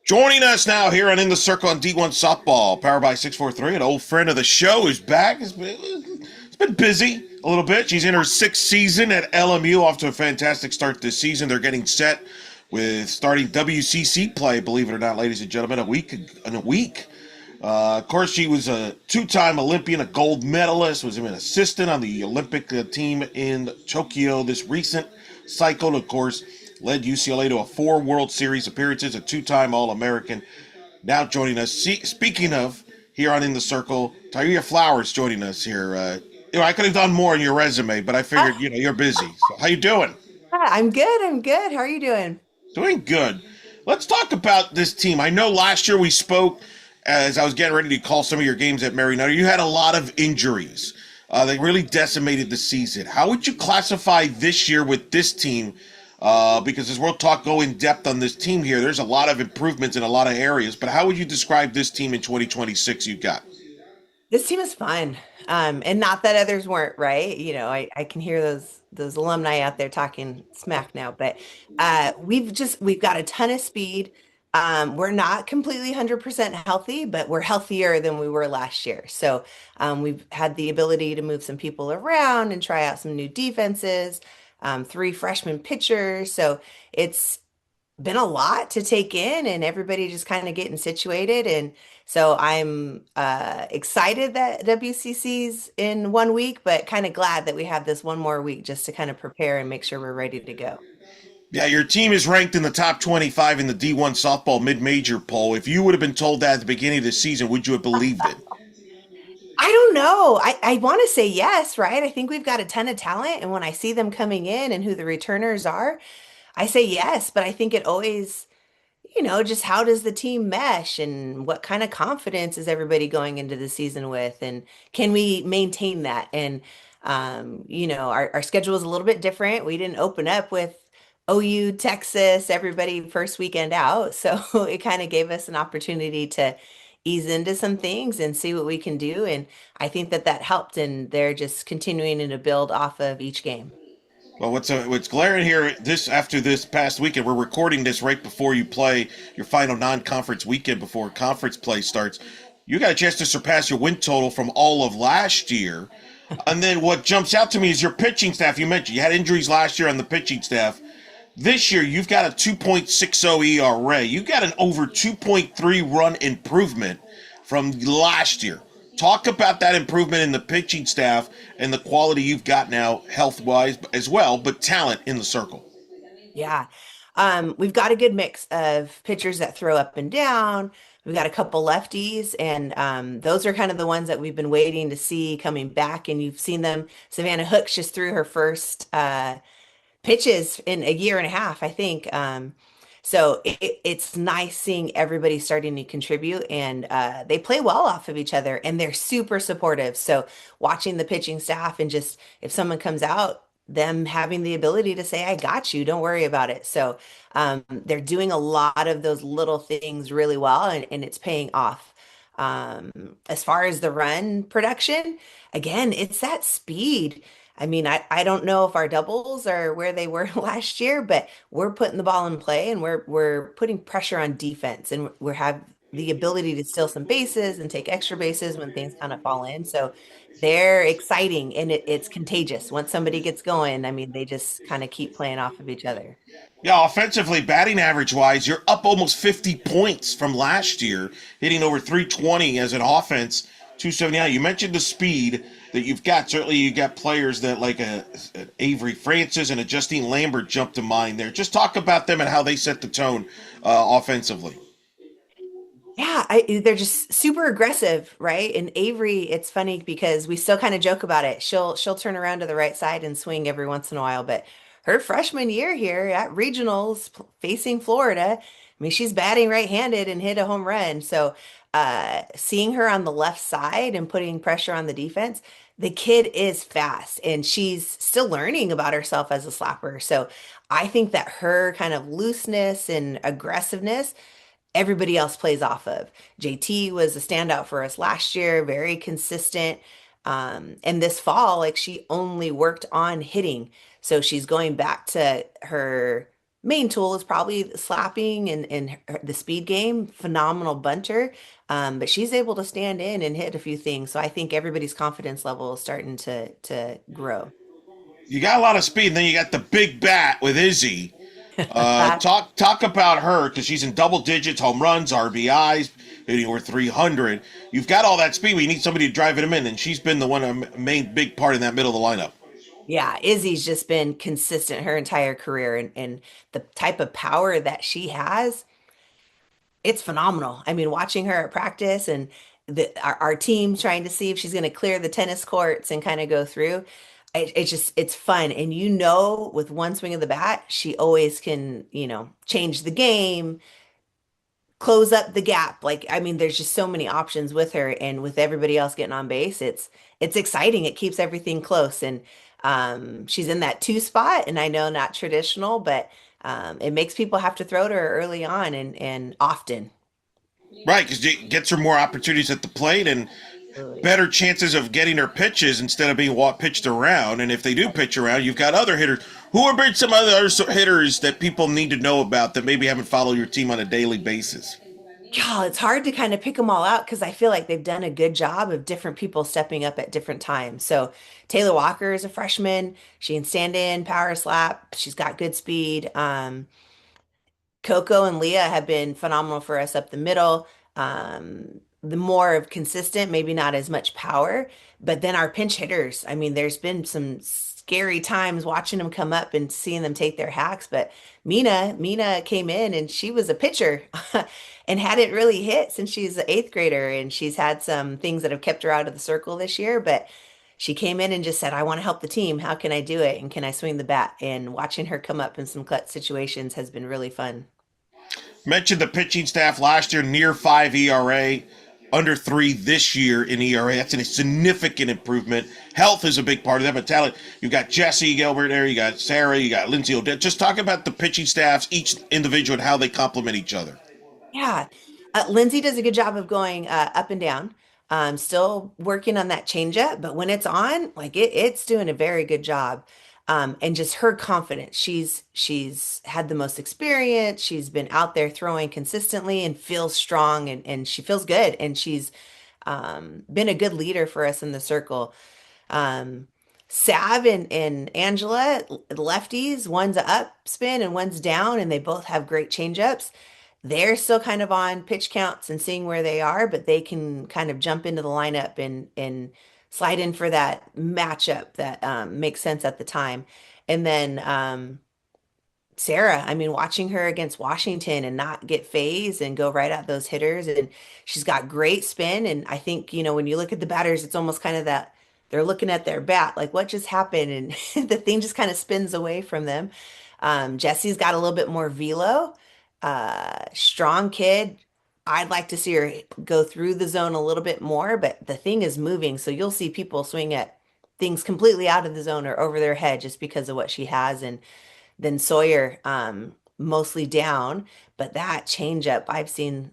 Joining us now here on In the Circle on D1 Softball, powered by 643, an old friend of the show is back. It's been busy a little bit. She's in her sixth season at LMU, off to a fantastic start this season. They're getting set with starting WCC play, believe it or not, ladies and gentlemen, in a week. Of course, she was a two-time Olympian, a gold medalist, was an assistant on the Olympic team in Tokyo this recent cycle. Of course, led UCLA to a 4 World Series appearances, a two-time All-American. Now joining us, speaking of, here on In the Circle, Tairia Flowers joining us here. I could have done more in your resume, but I figured, Ah, you're busy. So how you doing? I'm good. I'm good. How are you doing? Doing good. Let's talk about this team. I know last year we spoke as I was getting ready to call some of your games at Marymount. You had a lot of injuries. They really decimated the season. How would you classify this year with this team? Because as we'll go in depth on this team here, there's a lot of improvements in a lot of areas. But how would you describe this team in 2026 you got? This team is fun. And not that others weren't, right? I can hear those alumni out there talking smack now, but we've got a ton of speed. We're not completely 100% healthy, but we're healthier than we were last year. So we've had the ability to move some people around and try out some new defenses, 3 freshman pitchers. So it's been a lot to take in and everybody just kind of getting situated. And so I'm excited that WCC's in 1 week, but kind of glad that we have this one more week just to kind of prepare and make sure we're ready to go. Yeah, your team is ranked in the top 25 in the D1 softball mid-major poll. If you would have been told that at the beginning of the season, would you have believed it? I don't know. I want to say yes, right? I think we've got a ton of talent. And when I see them coming in and who the returners are, I say yes, but I think it always just how does the team mesh and what kind of confidence is everybody going into the season with? And can we maintain that? And, our schedule is a little bit different. We didn't open up with OU, Texas, everybody first weekend out. So it kind of gave us an opportunity to ease into some things and see what we can do. And I think that that helped. And they're just continuing to build off of each game. Well, what's glaring here this after this past weekend, we're recording this right before you play your final non-conference weekend before conference play starts. You got a chance to surpass your win total from all of last year. And then what jumps out to me is your pitching staff. You mentioned you had injuries last year on the pitching staff. This year, you've got a 2.60 ERA. You got an over 2.3 run improvement from last year. Talk about that improvement in the pitching staff and the quality you've got now, health wise as well, but talent in the circle. Yeah. We've got a good mix of pitchers that throw up and down. We've got a couple lefties, and those are kind of the ones that we've been waiting to see coming back. And you've seen them. Savannah Hooks just threw her first pitches in a year and a half, I think. So it's nice seeing everybody starting to contribute, and they play well off of each other, and they're super supportive. So watching the pitching staff and just if someone comes out, them having the ability to say, I got you, don't worry about it. So they're doing a lot of those little things really well, and it's paying off. As far as the run production, again, it's that speed. I mean, I don't know if our doubles are where they were last year, but we're putting the ball in play and we're putting pressure on defense and we have the ability to steal some bases and take extra bases when things kind of fall in. So they're exciting and it's contagious. Once somebody gets going, I mean, they just kind of keep playing off of each other. Yeah, offensively, batting average wise, you're up almost 50 points from last year, hitting over 320 as an offense, 279. You mentioned the speed that you've got. Certainly, you got players that like a Avery Francis and a Justine Lambert jump to mind there. Just talk about them and how they set the tone offensively. Yeah, they're just super aggressive, right? And Avery, it's funny because we still kind of joke about it. She'll turn around to the right side and swing every once in a while, but her freshman year here at regionals facing Florida, I mean, she's batting right-handed and hit a home run. So, seeing her on the left side and putting pressure on the defense, the kid is fast and she's still learning about herself as a slapper. So, I think that her kind of looseness and aggressiveness everybody else plays off of. JT was a standout for us last year, very consistent. And this fall, like she only worked on hitting. So she's going back to her main tool is probably slapping and the speed game. Phenomenal bunter, but she's able to stand in and hit a few things. So I think everybody's confidence level is starting to grow. You got a lot of speed, and then you got the big bat with Izzy. Talk about her because she's in double digits, home runs, RBIs, hitting over 300. You've got all that speed, but you need somebody to drive them in, and she's been the one main big part in that middle of the lineup. Yeah, Izzy's just been consistent her entire career, and the type of power that she has, it's phenomenal. I mean, watching her at practice and our team trying to see if she's going to clear the tennis courts and kind of go through, it's just, it's fun. And with one swing of the bat, she always can, change the game, close up the gap. Like, I mean, there's just so many options with her, and with everybody else getting on base, it's exciting. It keeps everything close, and she's in that two spot, and I know not traditional, but it makes people have to throw to her early on and often. Right, because it gets her more opportunities at the plate and Absolutely. better chances of getting her pitches instead of being pitched around. And if they do pitch around, you've got other hitters. Who are been some other hitters that people need to know about that maybe haven't followed your team on a daily basis? Yeah, it's hard to kind of pick them all out because I feel like they've done a good job of different people stepping up at different times. So Taylor Walker is a freshman. She can stand in, power slap. She's got good speed. Coco and Leah have been phenomenal for us up the middle. The more of consistent, maybe not as much power, but then our pinch hitters. I mean, there's been some scary times watching them come up and seeing them take their hacks. But Mina came in and she was a pitcher and hadn't really hit since she's an eighth grader. And she's had some things that have kept her out of the circle this year, but she came in and just said, I want to help the team. How can I do it? And can I swing the bat? And watching her come up in some clutch situations has been really fun. Mentioned the pitching staff last year, near 5 ERA, under 3 this year in ERA. That's a significant improvement. Health is a big part of that, but talent. You've got Jesse Gilbert there, you got Sarah, you got Lindsay Odette. Just talk about the pitching staffs, each individual, and how they complement each other. Yeah. Lindsay does a good job of going up and down. Still working on that changeup, but when it's on, like it's doing a very good job. And just her confidence. She's had the most experience. She's been out there throwing consistently and feels strong and she feels good. And she's been a good leader for us in the circle. Um, Sav and Angela, lefties, one's a up spin and one's down, and they both have great changeups. They're still kind of on pitch counts and seeing where they are, but they can kind of jump into the lineup and slide in for that matchup that makes sense at the time. And then Sarah, I mean, watching her against Washington and not get phased and go right at those hitters, and she's got great spin. And I think, when you look at the batters, it's almost kind of that they're looking at their bat, like what just happened? And the thing just kind of spins away from them. Jesse's got a little bit more velo, strong kid. I'd like to see her go through the zone a little bit more, but the thing is moving. So you'll see people swing at things completely out of the zone or over their head just because of what she has. And then Sawyer, mostly down, but that changeup, I've seen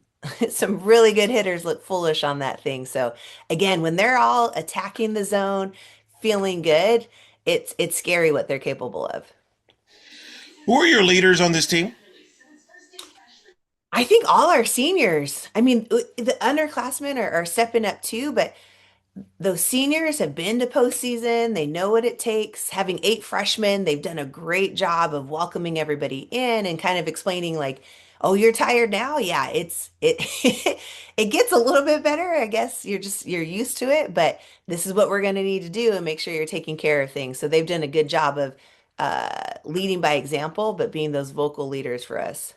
some really good hitters look foolish on that thing. So again, when they're all attacking the zone, feeling good, it's scary what they're capable of. Who are your leaders on this team? I think all our seniors, I mean, the underclassmen are stepping up too, but those seniors have been to postseason. They know what it takes. Having 8 freshmen, they've done a great job of welcoming everybody in and kind of explaining like, oh, you're tired now? Yeah, it it gets a little bit better. I guess you're used to it, but this is what we're going to need to do and make sure you're taking care of things. So they've done a good job of leading by example, but being those vocal leaders for us.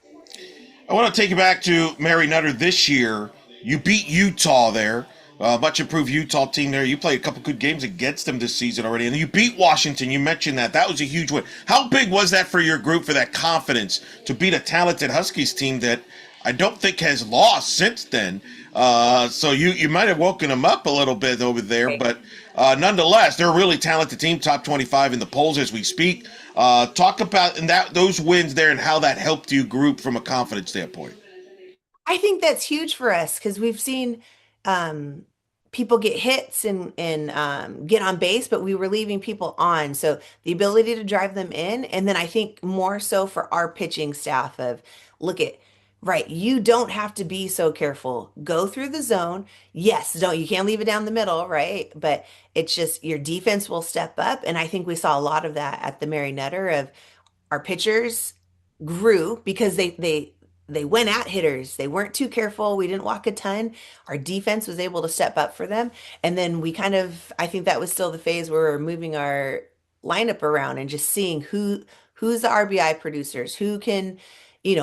I want to take you back to Mary Nutter this year. You beat Utah there. Much improved Utah team there. You played a couple good games against them this season already. And you beat Washington. You mentioned that. That was a huge win. How big was that for your group, for that confidence to beat a talented Huskies team that I don't think has lost since then? So you might have woken them up a little bit over there. Right. But nonetheless, they're a really talented team, top 25 in the polls as we speak. Talk about those wins there and how that helped you group from a confidence standpoint. I think that's huge for us because we've seen people get hits and get on base, but we were leaving people on. So the ability to drive them in, and then I think more so for our pitching staff of look at right, you don't have to be so careful. Go through the zone. Yes, don't you can't leave it down the middle, right? But it's just your defense will step up, and I think we saw a lot of that at the Mary Nutter of our pitchers grew because they went at hitters. They weren't too careful. We didn't walk a ton. Our defense was able to step up for them. And then we kind of, I think that was still the phase where we're moving our lineup around and just seeing who's the RBI producers, who can,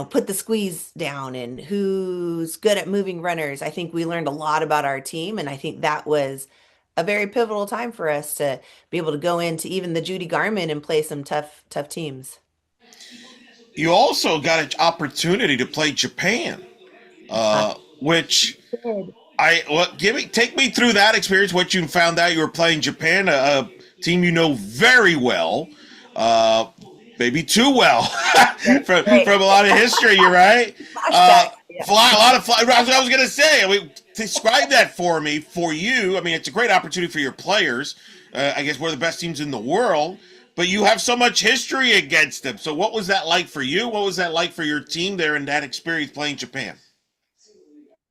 put the squeeze down and who's good at moving runners. I think we learned a lot about our team, and I think that was a very pivotal time for us to be able to go into even the Judy Garmin and play some tough teams. You also got an opportunity to play Japan, I which did. take me through that experience. What you found out you were playing Japan, a team you know very well, uh, maybe too well Right, from right. a lot of history. You're right. Flashback. Yeah. A lot of fly. That's what I was gonna say. I mean, describe that for me. For you, I mean, it's a great opportunity for your players. I guess we're the best teams in the world, but you have so much history against them. So, what was that like for you? What was that like for your team there and that experience playing Japan?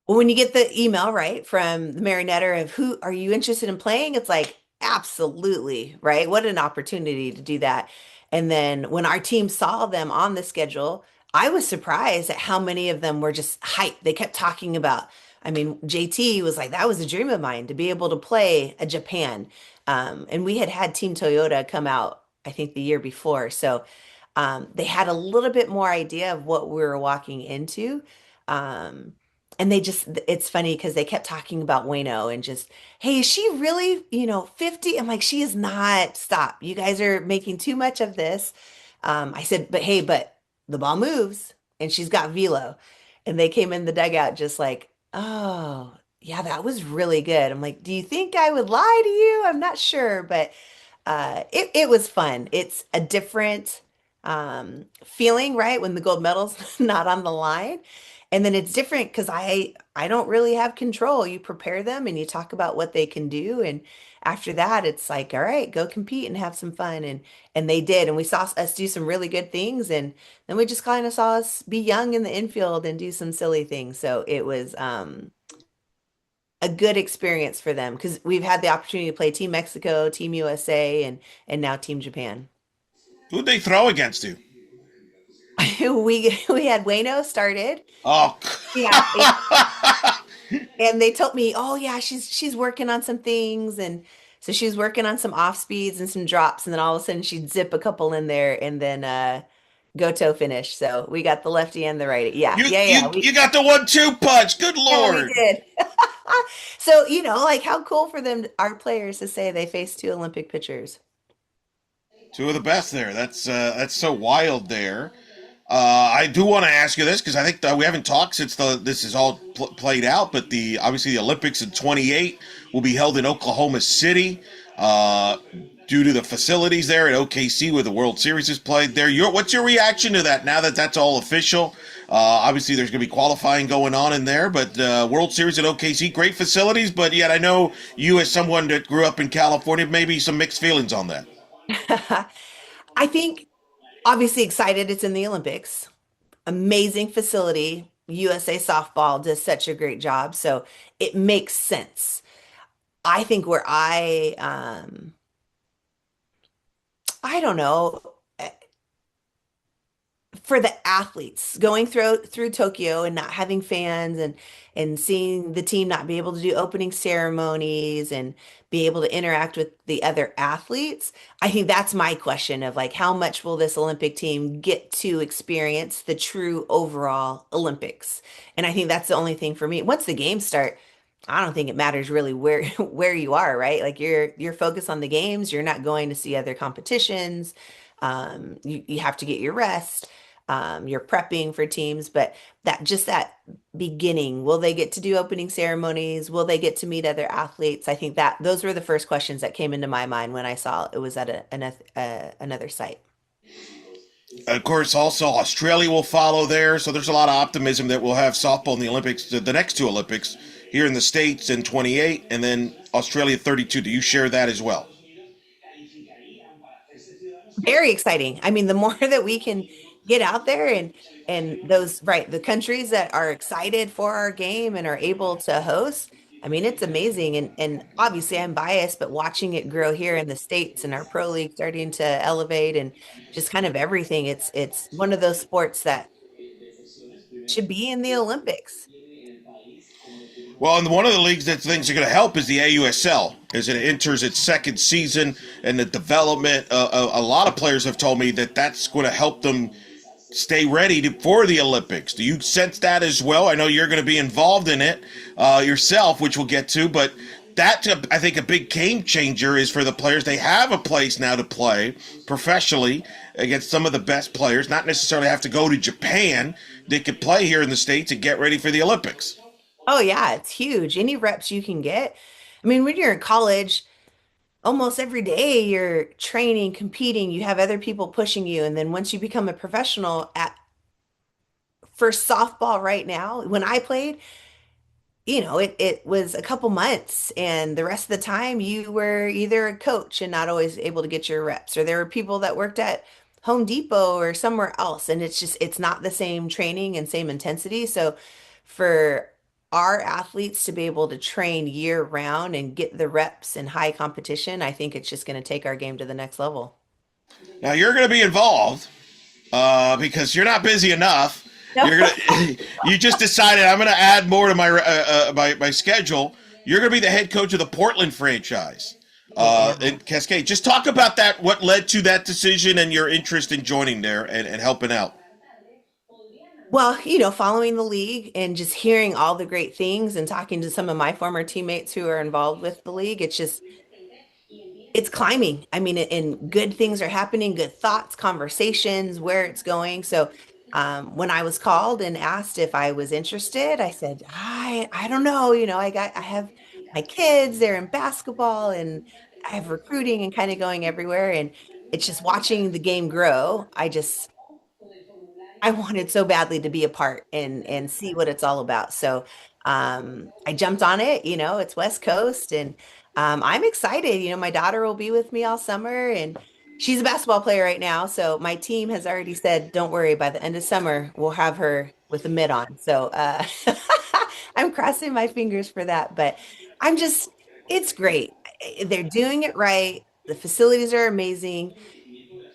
Well, when you get the email, right, from the Marionetter of who are you interested in playing, it's like, absolutely, right? What an opportunity to do that. And then when our team saw them on the schedule, I was surprised at how many of them were just hyped. They kept talking about, I mean, JT was like, that was a dream of mine to be able to play a Japan. And we had Team Toyota come out, I think, the year before. So they had a little bit more idea of what we were walking into. Um, and it's funny because they kept talking about Wayno and just, hey, is she really, 50? I'm like, she is not. Stop. You guys are making too much of this. I said, but hey, but the ball moves and she's got velo. And they came in the dugout just like, oh, yeah, that was really good. I'm like, do you think I would lie to you? I'm not sure, but it was fun. It's a different feeling, right? When the gold medal's not on the line. And then it's different because I don't really have control. You prepare them and you talk about what they can do. And after that, it's like, all right, go compete and have some fun. And they did. And we saw us do some really good things. And then we just kind of saw us be young in the infield and do some silly things. So it was a good experience for them because we've had the opportunity to play Team Mexico, Team USA, and now Team Japan. Who'd they throw against you? We had Wayno started. Oh, Yeah, and they told me, "Oh yeah, she's working on some things." And so she was working on some off speeds and some drops, and then all of a sudden she'd zip a couple in there and then go toe finish. So we got the lefty and the righty. Yeah, you yeah, yeah. you We you got the 1-2 punch. Good yeah, we lord. did. So, like how cool for them, our players, to say they faced two Olympic pitchers. Two of the best there. That's so wild there. I do want to ask you this because I think we haven't talked since this is all played out. But obviously the Olympics in 28 will be held in Oklahoma City due to the facilities there at OKC where the World Series is played there. What's your reaction to that now that that's all official? Obviously there's going to be qualifying going on in there, but World Series at OKC, great facilities. But yet I know you, as someone that grew up in California, maybe some mixed feelings on that. I think obviously excited it's in the Olympics. Amazing facility. USA softball does such a great job, so it makes sense. I think where I don't know, for the athletes going through Tokyo and not having fans and seeing the team not be able to do opening ceremonies and be able to interact with the other athletes, I think that's my question of like how much will this Olympic team get to experience the true overall Olympics? And I think that's the only thing for me. Once the games start, I don't think it matters really where where you are, right? Like you're focused on the games, you're not going to see other competitions. You have to get your rest. You're prepping for teams, but that beginning, will they get to do opening ceremonies? Will they get to meet other athletes? I think that those were the first questions that came into my mind when I saw it was at another site. Of course, also Australia will follow there, so there's a lot of optimism that we'll have softball in the Olympics, the next two Olympics, here in the States in 28, and then Australia 32. Do you share that as well? Very exciting. I mean, the more that we can get out there and those right, the countries that are excited for our game and are able to host, I mean, it's amazing. And obviously I'm biased, but watching it grow here in the States and our pro league starting to elevate and just kind of everything, it's one of those sports that should be in the Olympics. Well, and one of the leagues that things are going to help is the AUSL as it enters its second season and the development. A lot of players have told me that that's going to help them stay ready for the Olympics. Do you sense that as well? I know you're going to be involved in it yourself, which we'll get to, but that's, I think, a big game changer is for the players. They have a place now to play professionally against some of the best players, not necessarily have to go to Japan. They could play here in the States and get ready for the Olympics. Oh yeah, it's huge. Any reps you can get. I mean, when you're in college, almost every day you're training, competing, you have other people pushing you. And then once you become a professional at for softball right now, when I played, it was a couple months and the rest of the time you were either a coach and not always able to get your reps, or there were people that worked at Home Depot or somewhere else. And it's not the same training and same intensity. So for our athletes to be able to train year round and get the reps in high competition, I think it's just going to take our game to the next level. Now you're going to be involved because you're not busy enough. No. You're gonna. You just decided I'm going to add more to my schedule. You're going to be the head coach of the Portland franchise Yeah. in Cascade. Just talk about that. What led to that decision and your interest in joining there and helping out. Well, following the league and just hearing all the great things and talking to some of my former teammates who are involved with the league, it's climbing. I mean, and good things are happening, good thoughts, conversations, where it's going. So, when I was called and asked if I was interested, I said, I don't know. I have my kids, they're in basketball and I have recruiting and kind of going everywhere. And it's just watching the game grow. I wanted so badly to be a part and see what it's all about. So I jumped on it. It's West Coast, and I'm excited. My daughter will be with me all summer, and she's a basketball player right now. So my team has already said, "Don't worry, by the end of summer, we'll have her with a mitt on." So I'm crossing my fingers for that. But it's great. They're doing it right. The facilities are amazing,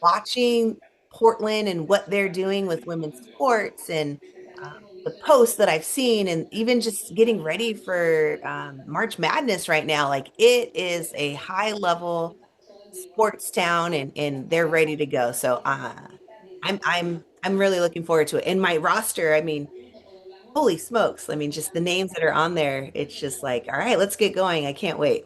watching Portland and what they're doing with women's sports and the posts that I've seen, and even just getting ready for March Madness right now. Like it is a high level sports town, and they're ready to go. So I'm really looking forward to it. And my roster, I mean, holy smokes! I mean, just the names that are on there. It's just like, all right, let's get going. I can't wait.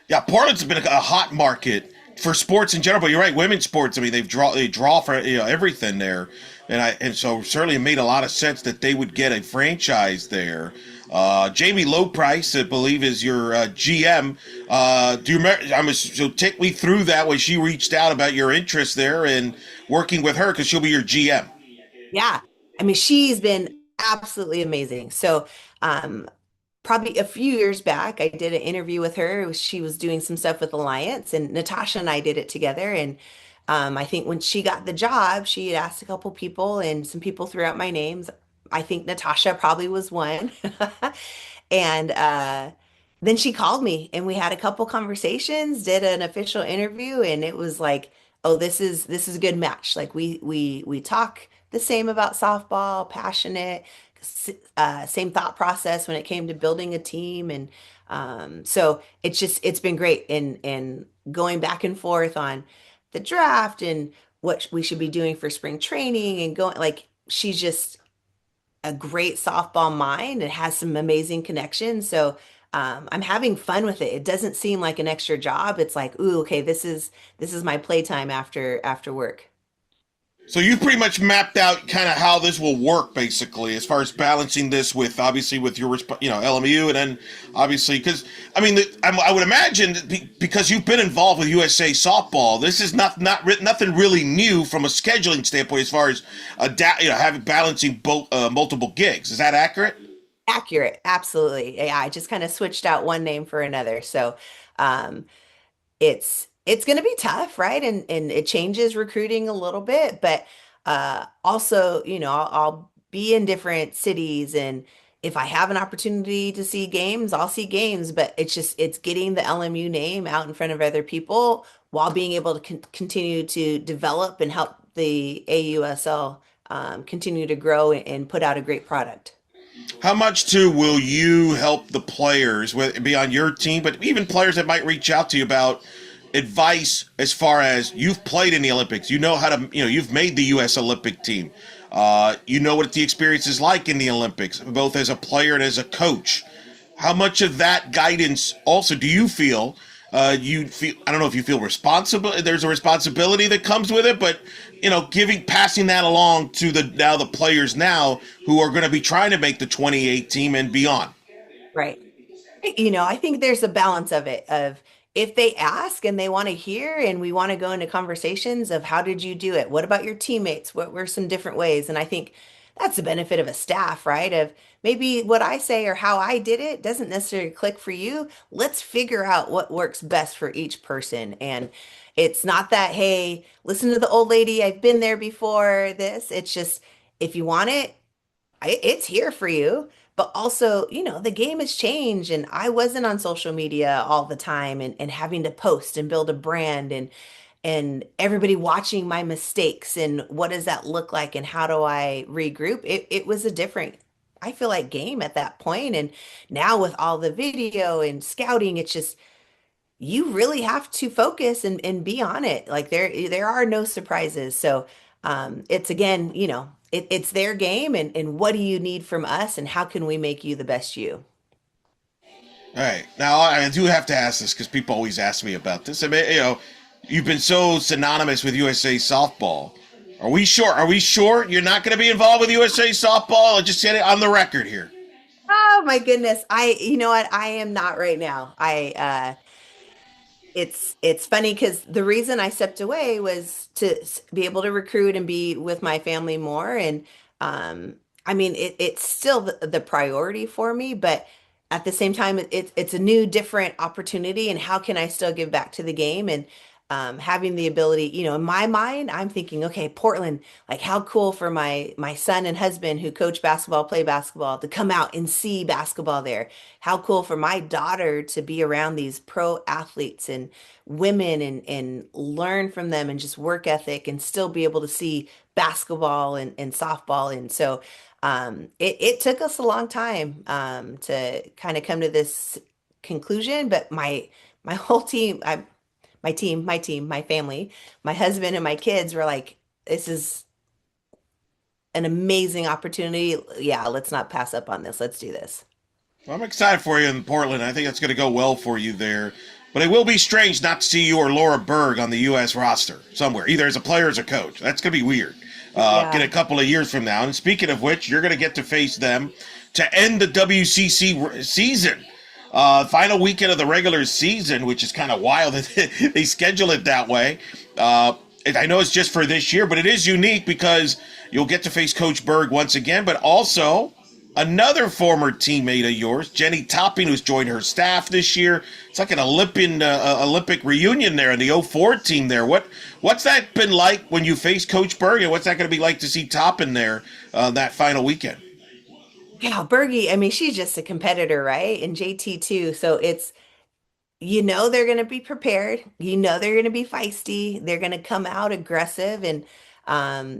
Yeah, Portland's been a hot market for sports in general, but you're right, women's sports. I mean, they draw for everything there, and so certainly it made a lot of sense that they would get a franchise there. Jamie Lowprice, I believe, is your GM. Do you remember? So take me through that when she reached out about your interest there and working with her because she'll be your GM. Yeah. I mean, she's been absolutely amazing. So, probably a few years back, I did an interview with her. She was doing some stuff with Alliance, and Natasha and I did it together. And I think when she got the job, she had asked a couple people, and some people threw out my names. I think Natasha probably was one. And then she called me, and we had a couple conversations, did an official interview, and it was like, oh, this is a good match. Like we talk the same about softball, passionate, same thought process when it came to building a team. And so it's been great in going back and forth on the draft and what we should be doing for spring training and going, like, she's just a great softball mind and has some amazing connections. So I'm having fun with it. It doesn't seem like an extra job. It's like, ooh, okay, this is my playtime after work. So you pretty much mapped out kind of how this will work, basically, as far as balancing this with obviously with your LMU, and then obviously because I mean I would imagine that because you've been involved with USA softball, this is nothing really new from a scheduling standpoint as far as having balancing both multiple gigs. Is that accurate? Accurate, absolutely. Yeah, I just kind of switched out one name for another. So, um, it's going to be tough, right? And it changes recruiting a little bit, but also, I'll be in different cities, and if I have an opportunity to see games, I'll see games, but it's getting the LMU name out in front of other people while being able to continue to develop and help the AUSL continue to grow and put out a great product. How much too will you help the players be on your team, but even players that might reach out to you about advice as far as you've played in the Olympics, you know how to, you've made the U.S. Olympic team, you know what the experience is like in the Olympics, both as a player and as a coach. How much of that guidance also do you feel? You feel, I don't know if you feel responsible. There's a responsibility that comes with it, but passing that along to the players now who are going to be trying to make the 28 team and beyond. Right. I think there's a balance of it of if they ask and they want to hear and we want to go into conversations of how did you do it? What about your teammates? What were some different ways? And I think that's the benefit of a staff, right? Of maybe what I say or how I did it doesn't necessarily click for you. Let's figure out what works best for each person. And it's not that, hey, listen to the old lady, I've been there before this. It's just if you want it, it's here for you. But also, the game has changed, and I wasn't on social media all the time and having to post and build a brand and everybody watching my mistakes and what does that look like and how do I regroup? It was a different, I feel like, game at that point. And now with all the video and scouting, it's just you really have to focus and be on it. Like there are no surprises. So it's again, it's their game and what do you need from us and how can we make you the best you? All right. Now, I do have to ask this because people always ask me about this. I mean, you've been so synonymous with USA softball. Are we sure? Are we sure you're not going to be involved with USA softball? I just said it on the record here. Oh my goodness. You know what? I am not right now. It's funny because the reason I stepped away was to be able to recruit and be with my family more. And I mean, it's still the priority for me, but at the same time, it's a new, different opportunity. And how can I still give back to the game? And having the ability, in my mind, I'm thinking, okay, Portland, like how cool for my son and husband who coach basketball, play basketball, to come out and see basketball there. How cool for my daughter to be around these pro athletes and women and learn from them and just work ethic and still be able to see basketball and softball. And so it took us a long time to kind of come to this conclusion, but my whole team, my family, my husband and my kids were like, this is an amazing opportunity. Yeah, let's not pass up on this. Let's do this. Well, I'm excited for you in Portland. I think that's going to go well for you there. But it will be strange not to see you or Laura Berg on the U.S. roster somewhere, either as a player or as a coach. That's going to be weird. Yeah. Get a couple of years from now. And speaking of which, you're going to get to face them to end the WCC season. Final weekend of the regular season, which is kind of wild that they schedule it that way. I know it's just for this year, but it is unique because you'll get to face Coach Berg once again, but also another former teammate of yours, Jenny Topping, who's joined her staff this year. It's like an Olympic reunion there in the '04 team there. What's that been like when you face Coach Berg, and what's that going to be like to see Topping there that final weekend? Yeah, Bergie, I mean, she's just a competitor, right? And JT too. So they're going to be prepared. They're going to be feisty. They're going to come out aggressive and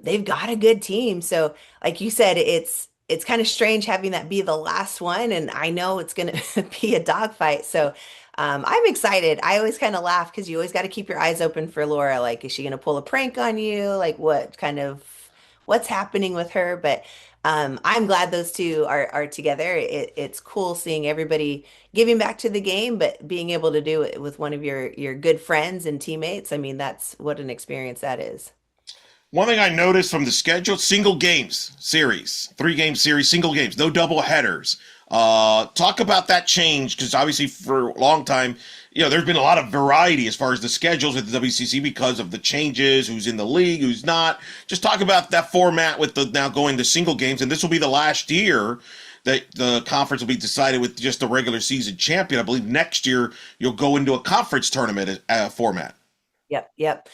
they've got a good team. So like you said, it's kind of strange having that be the last one. And I know it's going to be a dogfight. So I'm excited. I always kind of laugh because you always got to keep your eyes open for Laura. Like, is she going to pull a prank on you? Like what's happening with her? But I'm glad those two are together. It's cool seeing everybody giving back to the game, but being able to do it with one of your good friends and teammates. I mean, that's what an experience that is. One thing I noticed from the schedule, single games series, 3-game series, single games, no double headers. Talk about that change, because obviously for a long time, there's been a lot of variety as far as the schedules with the WCC because of the changes, who's in the league, who's not. Just talk about that format with the now going to single games, and this will be the last year that the conference will be decided with just the regular season champion. I believe next year you'll go into a conference tournament format. Yep, yep.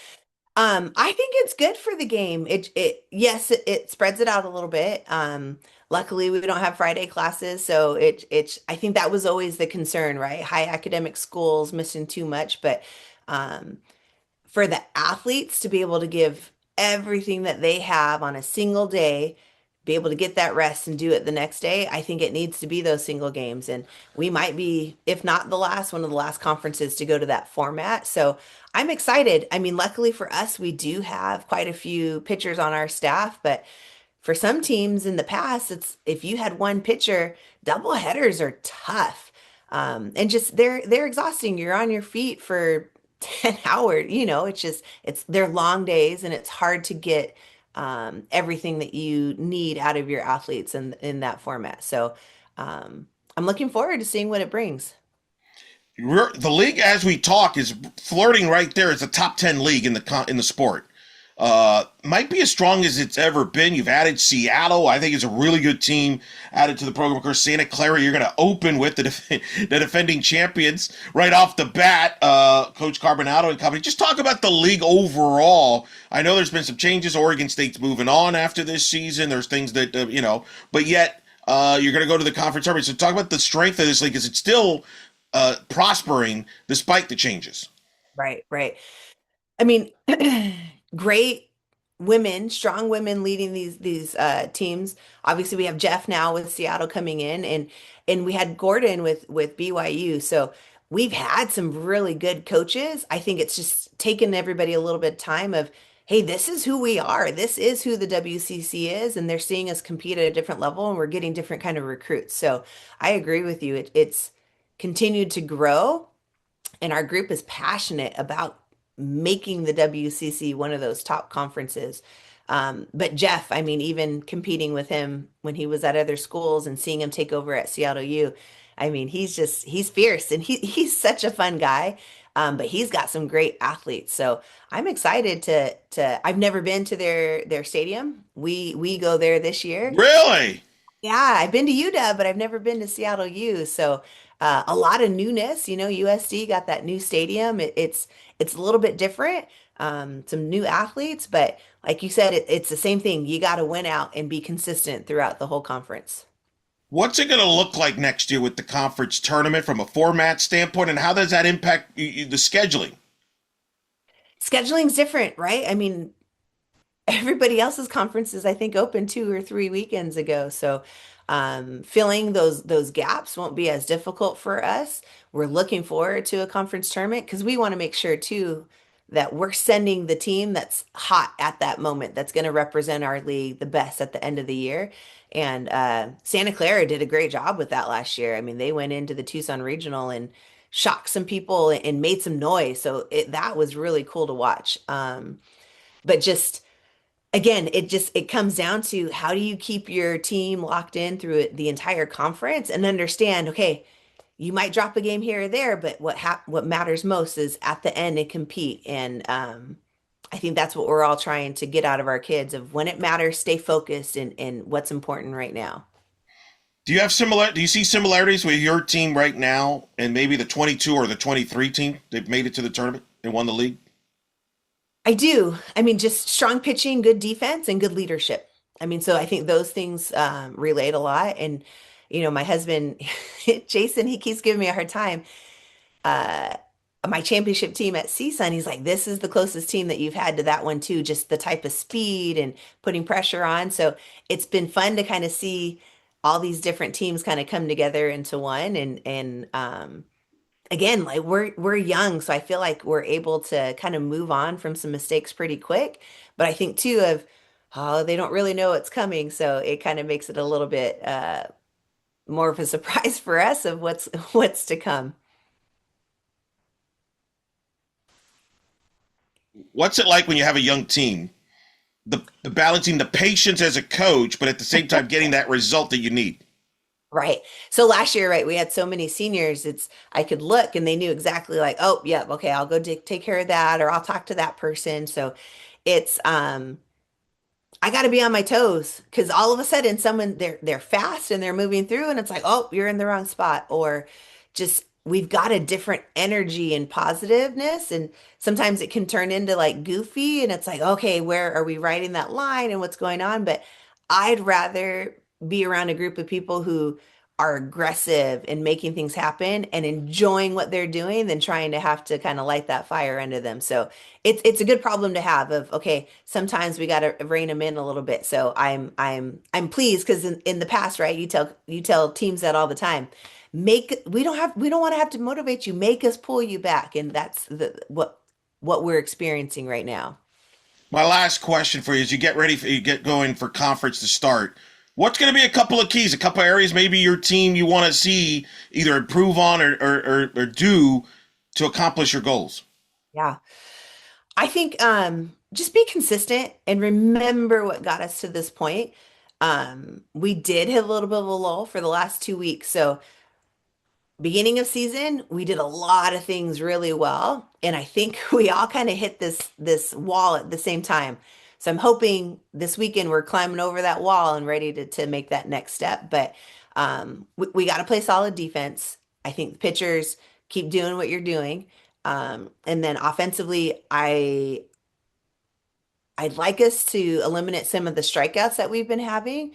I think it's good for the game. Yes, it spreads it out a little bit. Luckily we don't have Friday classes, so I think that was always the concern, right? High academic schools missing too much, but um for the athletes to be able to give everything that they have on a single day, be able to get that rest and do it the next day, I think it needs to be those single games. And we might be, if not the last, one of the last conferences to go to that format. So I'm excited. I mean, luckily for us, we do have quite a few pitchers on our staff, but for some teams in the past, it's if you had one pitcher, double headers are tough. And just they're exhausting. You're on your feet for 10 hours, it's just they're long days and it's hard to get everything that you need out of your athletes in that format. So I'm looking forward to seeing what it brings. The league, as we talk, is flirting right there as a top 10 league in the sport. Might be as strong as it's ever been. You've added Seattle. I think it's a really good team added to the program. Of course, Santa Clara, you're going to open with the defending champions right off the bat, Coach Carbonado and company. Just talk about the league overall. I know there's been some changes. Oregon State's moving on after this season. There's things that, but yet you're going to go to the conference tournament. So talk about the strength of this league. Is it still prospering despite the changes? Right, right. I mean, great women, strong women leading these teams. Obviously, we have Jeff now with Seattle coming in, and we had Gordon with BYU. So we've had some really good coaches. I think it's just taken everybody a little bit of time of, hey, this is who we are. This is who the WCC is, and they're seeing us compete at a different level, and we're getting different kind of recruits. So I agree with you. It's continued to grow, and our group is passionate about making the WCC one of those top conferences. But Jeff, I mean, even competing with him when he was at other schools and seeing him take over at Seattle U, I mean, he's fierce and he's such a fun guy. But he's got some great athletes. So I'm excited to I've never been to their stadium. We go there this year. Really? Yeah, I've been to UW, but I've never been to Seattle U. So a lot of newness. USD got that new stadium. It's a little bit different. Some new athletes, but like you said, it's the same thing. You got to win out and be consistent throughout the whole conference. What's it going to look like next year with the conference tournament from a format standpoint, and how does that impact the scheduling? Scheduling's different, right? I mean, everybody else's conferences, I think, opened 2 or 3 weekends ago. So filling those gaps won't be as difficult for us. We're looking forward to a conference tournament because we want to make sure too that we're sending the team that's hot at that moment, that's going to represent our league the best at the end of the year. And Santa Clara did a great job with that last year. I mean, they went into the Tucson Regional and shocked some people and made some noise. So that was really cool to watch. But just again, it comes down to how do you keep your team locked in through the entire conference and understand, okay, you might drop a game here or there, but what matters most is at the end and compete. And I think that's what we're all trying to get out of our kids of when it matters, stay focused and what's important right now. Do you see similarities with your team right now and maybe the 22 or the 23 team? They've made it to the tournament and won the league. I do. I mean, just strong pitching, good defense, and good leadership. I mean, so I think those things relate a lot. And, my husband, Jason, he keeps giving me a hard time. Uh, my championship team at CSUN, he's like, this is the closest team that you've had to that one too, just the type of speed and putting pressure on. So it's been fun to kind of see all these different teams kind of come together into one and again, like we're young, so I feel like we're able to kind of move on from some mistakes pretty quick. But I think too of oh, they don't really know what's coming, so it kind of makes it a little bit more of a surprise for us of what's to come. What's it like when you have a young team? The balancing the patience as a coach, but at the same time getting that result that you need. Right. So last year, right, we had so many seniors, I could look and they knew exactly like, oh, yeah, okay, I'll go take care of that or I'll talk to that person. So it's I got to be on my toes because all of a sudden someone they're fast and they're moving through and it's like, oh, you're in the wrong spot, or just we've got a different energy and positiveness, and sometimes it can turn into like goofy and it's like, okay, where are we writing that line and what's going on? But I'd rather be around a group of people who are aggressive and making things happen and enjoying what they're doing than trying to have to kind of light that fire under them. So it's a good problem to have of, okay, sometimes we got to rein them in a little bit. So I'm pleased because in the past, right, you tell teams that all the time. We don't want to have to motivate you. Make us pull you back. And that's what we're experiencing right now. My last question for you is: you get going for conference to start. What's going to be a couple of keys, a couple of areas maybe your team you want to see either improve on or do to accomplish your goals? Yeah. I think just be consistent and remember what got us to this point. We did hit a little bit of a lull for the last 2 weeks. So beginning of season, we did a lot of things really well, and I think we all kind of hit this wall at the same time. So I'm hoping this weekend we're climbing over that wall and ready to make that next step. But we got to play solid defense. I think the pitchers keep doing what you're doing, and then offensively, I'd like us to eliminate some of the strikeouts that we've been having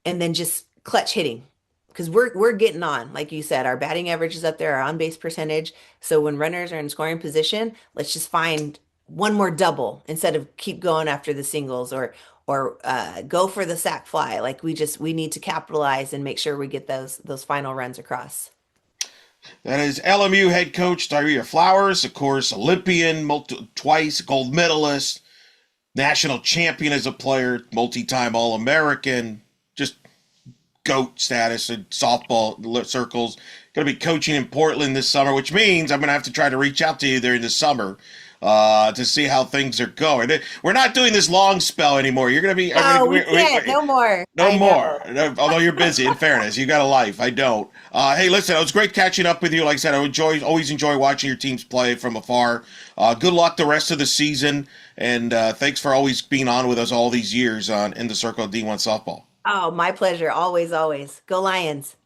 and then just clutch hitting because we're getting on. Like you said, our batting average is up there, our on base percentage. So when runners are in scoring position, let's just find one more double instead of keep going after the singles or go for the sac fly. Like we need to capitalize and make sure we get those final runs across. That is LMU head coach Tairia Flowers, of course, Olympian, twice gold medalist, national champion as a player, multi-time All-American, just GOAT status in softball circles. Going to be coaching in Portland this summer, which means I'm going to have to try to reach out to you during the summer to see how things are going. We're not doing this long spell anymore. You're going to be No, we can't. No more. no I more. know. Although you're busy. In fairness, you got a life. I don't. Hey, listen, it was great catching up with you. Like I said, always enjoy watching your teams play from afar. Good luck the rest of the season, and thanks for always being on with us all these years on In the Circle of D1 Softball. Oh, my pleasure. Always, always. Go Lions.